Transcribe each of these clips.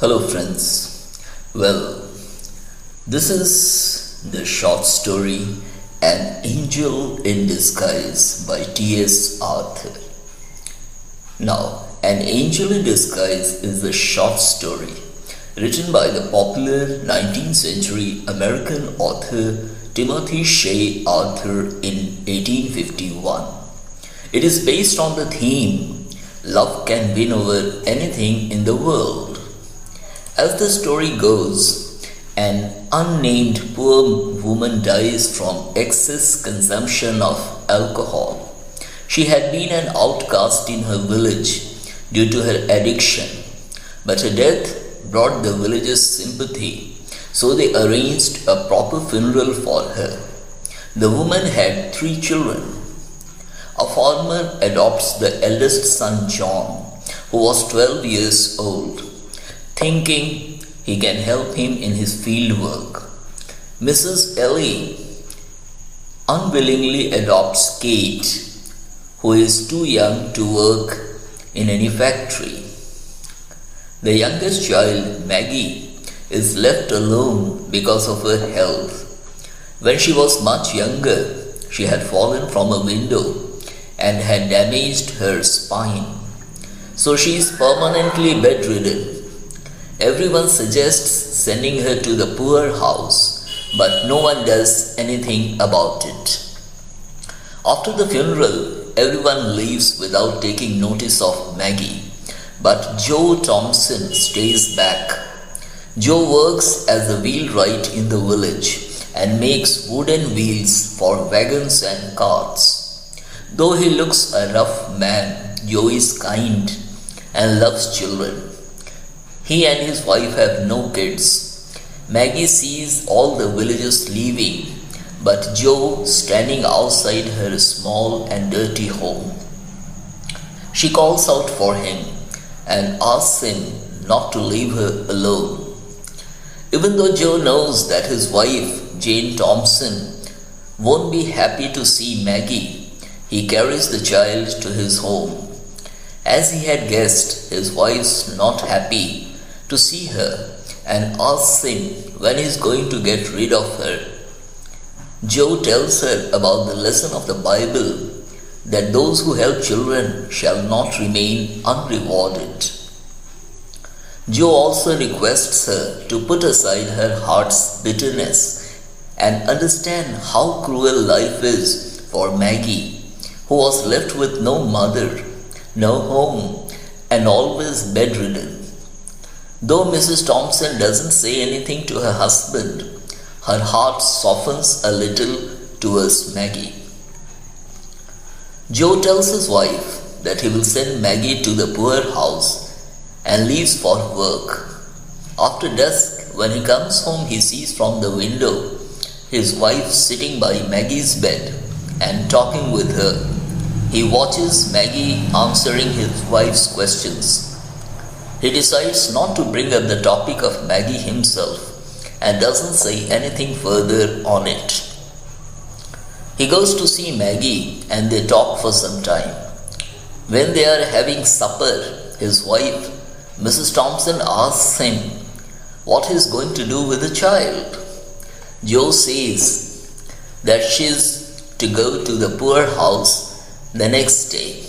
Hello, friends. Well, this is the short story An Angel in Disguise by T.S. Arthur. Now, An Angel in Disguise is a short story written by the popular 19th century American author Timothy Shea Arthur in 1851. It is based on the theme Love Can Win Over Anything in the World. As the story goes, an unnamed poor woman dies from excess consumption of alcohol. She had been an outcast in her village due to her addiction, but her death brought the villagers sympathy, so they arranged a proper funeral for her. The woman had 3 children. A farmer adopts the eldest son, John, who was 12 years old, thinking he can help him in his field work. Mrs. Ellie unwillingly adopts Kate, who is too young to work in any factory. The youngest child, Maggie, is left alone because of her health. When she was much younger, she had fallen from a window and had damaged her spine, so she is permanently bedridden. Everyone suggests sending her to the poor house, but no one does anything about it. After the funeral, everyone leaves without taking notice of Maggie, but Joe Thompson stays back. Joe works as a wheelwright in the village and makes wooden wheels for wagons and carts. Though he looks a rough man, Joe is kind and loves children. He and his wife have no kids. Maggie sees all the villagers leaving, but Joe standing outside her small and dirty home. She calls out for him and asks him not to leave her alone. Even though Joe knows that his wife, Jane Thompson, won't be happy to see Maggie, he carries the child to his home. As he had guessed, his wife's not happy to see her and asks him when he is going to get rid of her. Joe tells her about the lesson of the Bible that those who help children shall not remain unrewarded. Joe also requests her to put aside her heart's bitterness and understand how cruel life is for Maggie, who was left with no mother, no home, and always bedridden. Though Mrs. Thompson doesn't say anything to her husband, her heart softens a little towards Maggie. Joe tells his wife that he will send Maggie to the poor house and leaves for work. After dusk, when he comes home, he sees from the window his wife sitting by Maggie's bed and talking with her. He watches Maggie answering his wife's questions. He decides not to bring up the topic of Maggie himself and doesn't say anything further on it. He goes to see Maggie and they talk for some time. When they are having supper, his wife, Mrs. Thompson, asks him what he is going to do with the child. Joe says that she is to go to the poor house the next day.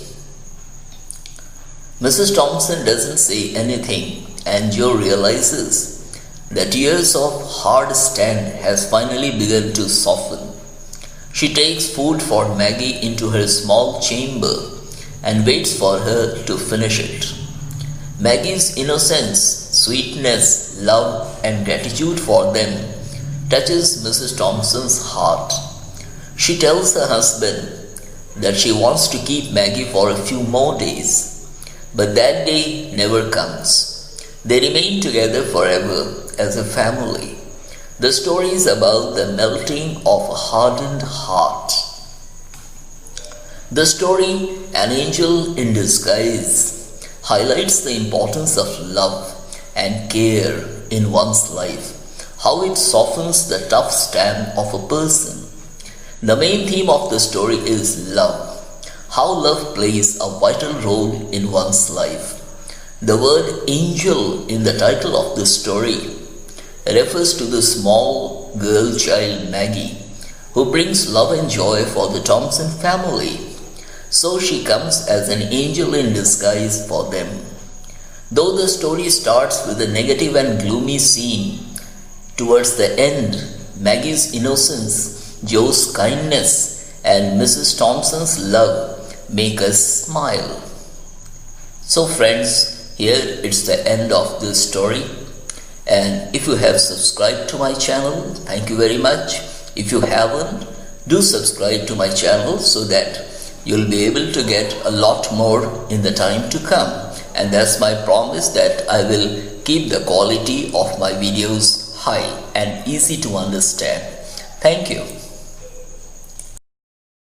Mrs. Thompson doesn't say anything and Joe realizes that years of hard stand has finally begun to soften. She takes food for Maggie into her small chamber and waits for her to finish it. Maggie's innocence, sweetness, love, and gratitude for them touches Mrs. Thompson's heart. She tells her husband that she wants to keep Maggie for a few more days. But that day never comes. They remain together forever as a family. The story is about the melting of a hardened heart. The story, An Angel in Disguise, highlights the importance of love and care in one's life, how it softens the tough stand of a person. The main theme of the story is love. How love plays a vital role in one's life. The word angel in the title of the story refers to the small girl child Maggie, who brings love and joy for the Thompson family. So she comes as an angel in disguise for them. Though the story starts with a negative and gloomy scene, towards the end, Maggie's innocence, Joe's kindness, and Mrs. Thompson's love make us smile. So friends, here it's the end of this story. And if you have subscribed to my channel, thank you very much. If you haven't, do subscribe to my channel so that you'll be able to get a lot more in the time to come. And that's my promise that I will keep the quality of my videos high and easy to understand. Thank you.